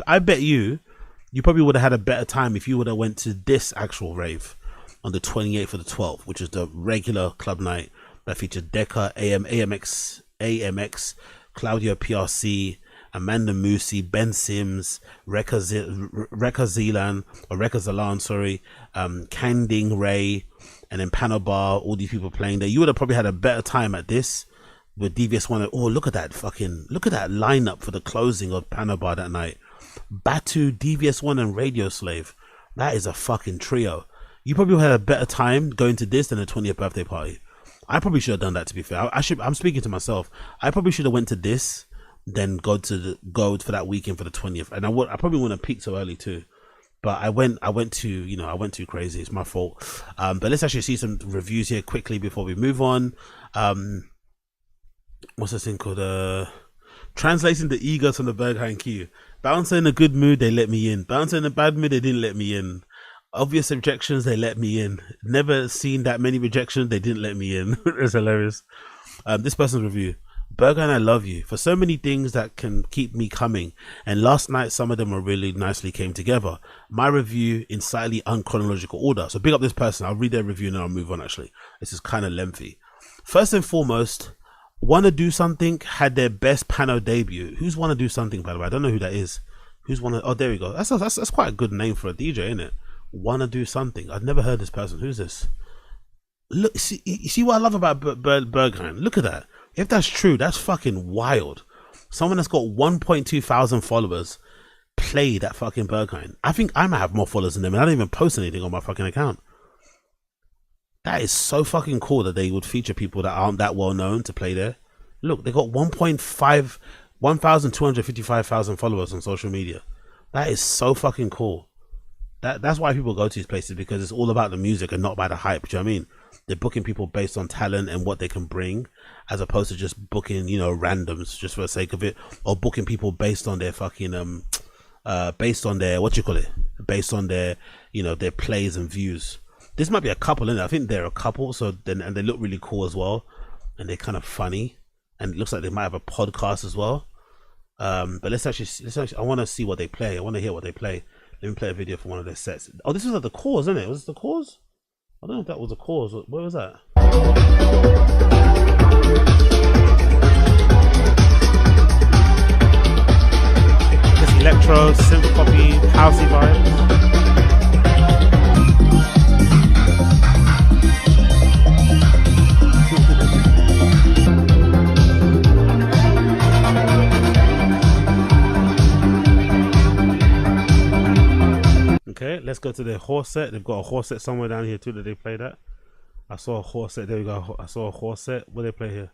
I bet you probably would have had a better time if you would have went to this actual rave on the 28th of the 12th, which is the regular club night that featured Decca, AMX, Claudio PRC, Amanda Musi, Ben Sims, Rekha Zalan, sorry, Kanding Ray, and then Panorama, all these people playing there. You would have probably had a better time at this with DVS One. Oh, look at that lineup for the closing of Panorama that night. Batu, DVS One, and Radio Slave. That is a fucking trio. You probably had a better time going to this than a 20th birthday party. I probably should have done that, to be fair. I'm speaking to myself. I probably should have went to this, then go for that weekend for the 20th. And I probably wouldn't have peaked so early too. But I went too crazy. It's my fault. But let's actually see some reviews here quickly before we move on. What's this thing called? Translating the egos from the berghain queue. Bouncer in a good mood, they let me in. Bouncer in a bad mood, they didn't let me in. Obvious rejections, they let me in. Never seen that many rejections, they didn't let me in. It's hilarious. This person's review. Berghain, I love you for so many things that can keep me coming, and last night some of them were really nicely came together. My review in slightly unchronological order, so big up this person. I'll read their review and then I'll move on. Actually, this is kind of lengthy. First and foremost, Wanna Do Something had their best Pano debut. Who's Wanna Do Something, by the way? I don't know who that is. Who's Wanna? Oh, there we go. That's quite a good name for a DJ, isn't it? Wanna Do Something. I've never heard this person. Who's this? Look, you see what I love about Berghain? Look at that. If that's true, that's fucking wild. Someone that's got 1.2 thousand followers play that fucking Berghain. I think I might have more followers than them, and I don't even post anything on my fucking account. That is so fucking cool that they would feature people that aren't that well known to play there. Look, they got 1,255,000 followers on social media. That is so fucking cool. That's why people go to these places, because it's all about the music and not by the hype. Do you know what I mean? They're booking people based on talent and what they can bring, as opposed to just booking, randoms just for the sake of it, or booking people based on their fucking based on their based on their their plays and views. This might be a couple, and I think they're a couple. So then, and they look really cool as well, and they're kind of funny, and it looks like they might have a podcast as well. But let's actually I want to see what they play. I want to hear what they play. Let me play a video for one of their sets. Oh, this was at the Cause, isn't it? Was it the Cause? I don't know if that was the Cause. Where was that? This electro, synth poppy, housey vibes. Okay, let's go to their horse set. They've got a horse set somewhere down here too that they play that. I saw a horse set. There we go. I saw a horse set. What do they play here?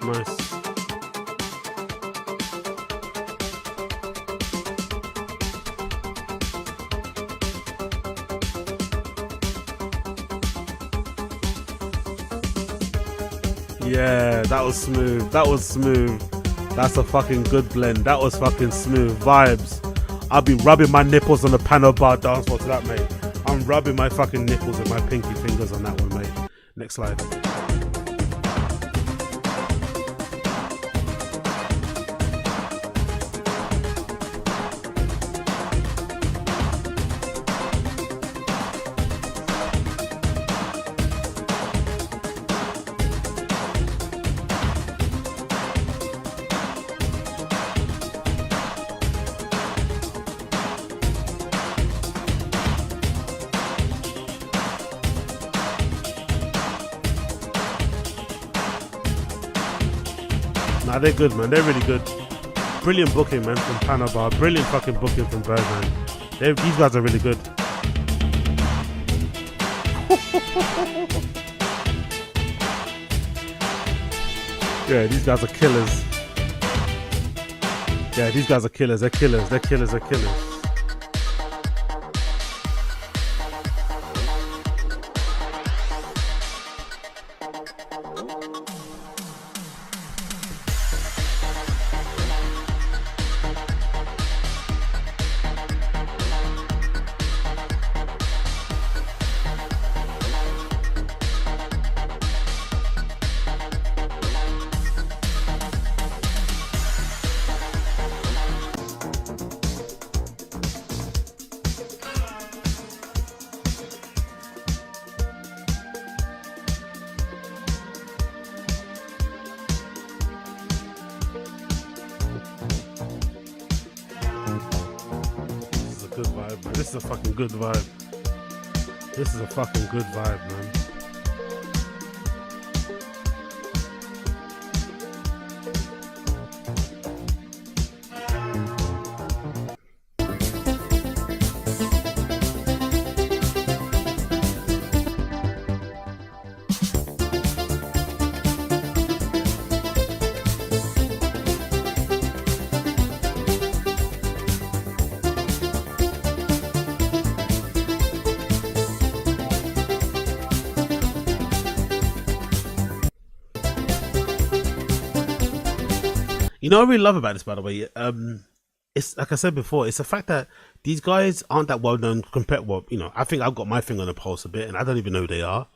Nice. Yeah, that was smooth. That was smooth. That's a fucking good blend. That was fucking smooth vibes. I'll be rubbing my nipples on the panel bar dance floor to that, mate. I'm rubbing my fucking nipples with my pinky fingers on that one, mate. Next slide. Nah, they're good, man. They're really good. Brilliant booking, man, from Panorama. Brilliant fucking booking from Berghain. These guys are really good. Yeah, these guys are killers. Yeah, these guys are killers. They're killers. They're killers. They're killers. This is a fucking good vibe. This is a fucking good vibe, man. You know what I really love about this, by the way? It's like I said before, it's the fact that these guys aren't that well known compared. Well, you know, I think I've got my finger on the pulse a bit, and I don't even know who they are.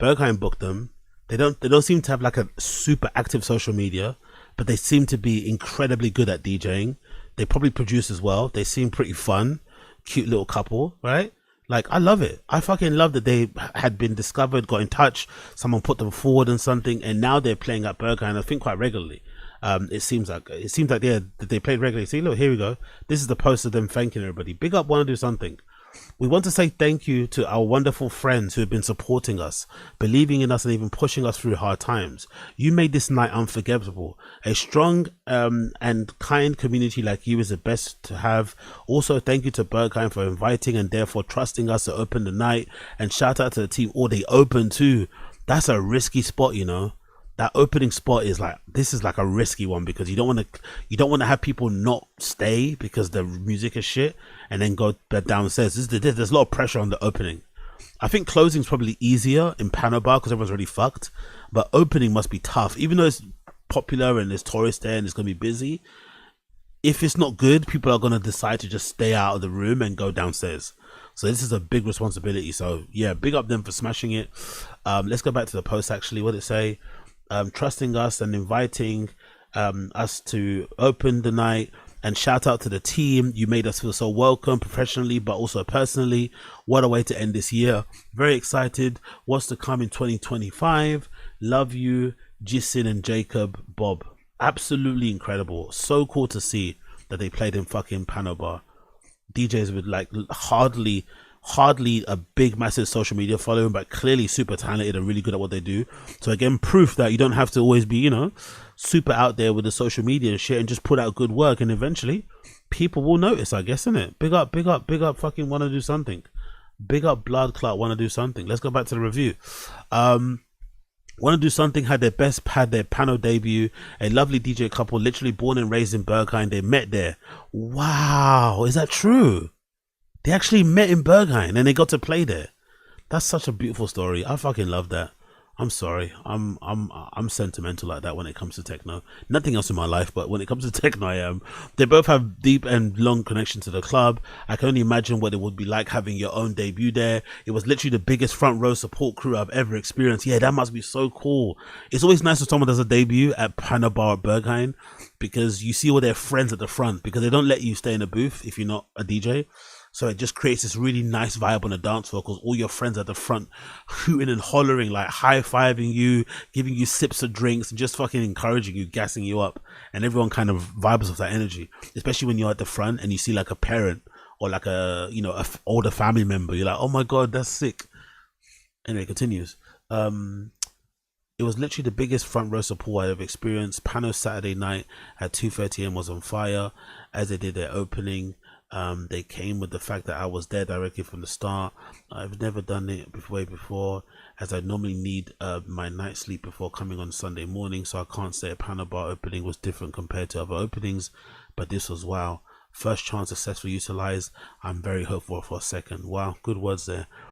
Berghain booked them. They don't seem to have like a super active social media, but they seem to be incredibly good at DJing. They probably produce as well. They seem pretty fun, cute little couple, right? Like, I love it. I fucking love that they had been discovered, got in touch, someone put them forward and something, and now they're playing at Berghain, I think, quite regularly. It seems like they played regularly. See, look, here we go. This is the post of them thanking everybody. Big up, Wannadosomething. We want to say thank you to our wonderful friends who have been supporting us, believing in us, and even pushing us through hard times. You made this night unforgettable. A strong and kind community like you is the best to have. Also, thank you to Berghain for inviting and therefore trusting us to open the night. And shout out to the team. Oh, they open too. That's a risky spot, you know. That opening spot is like, this is like a risky one, because you don't want to have people not stay because the music is shit and then go downstairs. There's a lot of pressure on the opening. I think closing is probably easier in Panorama because everyone's already fucked, but opening must be tough, even though it's popular and there's tourists there and it's going to be busy. If it's not good, people are going to decide to just stay out of the room and go downstairs. So this is a big responsibility. So yeah, big up them for smashing it. Let's go back to the post. Actually, what did it say? Trusting us and inviting us to open the night, and shout out to the team. You made us feel so welcome, professionally but also personally. What a way to end this year. Very excited what's to come in 2025. Love you, Jisin and Jacob, Bob. Absolutely incredible. So cool to see that they played in fucking Panorama. DJs with like hardly a big massive social media following, but clearly super talented and really good at what they do. So again, proof that you don't have to always be, you know, super out there with the social media and shit, and just put out good work, and eventually people will notice, I guess, isn't it? Big up fucking Wannadosomething. Big up Blood Clot Wannadosomething. Let's go back to the review. Wannadosomething had their Pano debut. A lovely DJ couple, literally born and raised in Berghain. They met there. Wow, is that true? They actually met in Berghain and they got to play there. That's such a beautiful story. I fucking love that. I'm sorry. I'm sentimental like that when it comes to techno. Nothing else in my life, but when it comes to techno, I am. They both have deep and long connection to the club. I can only imagine what it would be like having your own debut there. It was literally the biggest front row support crew I've ever experienced. Yeah, that must be so cool. It's always nice when someone does a debut at Panorama Berghain, because you see all their friends at the front, because they don't let you stay in a booth if you're not a DJ. So it just creates this really nice vibe on the dance floor, because all your friends at the front hooting and hollering, like high-fiving you, giving you sips of drinks, and just fucking encouraging you, gassing you up. And everyone kind of vibes off that energy, especially when you're at the front and you see like a parent or like a, you know, a older family member. You're like, oh my God, that's sick. Anyway, it continues. It was literally the biggest front row support I've ever experienced. Pano Saturday night at 2:30 AM was on fire as they did their opening. They came with the fact that I was there directly from the start. I've never done it before, as I normally need my night sleep before coming on Sunday morning, so I can't say a Panorama opening was different compared to other openings, but this was wow. First chance successfully utilized. I'm very hopeful for a second. Wow, good words there.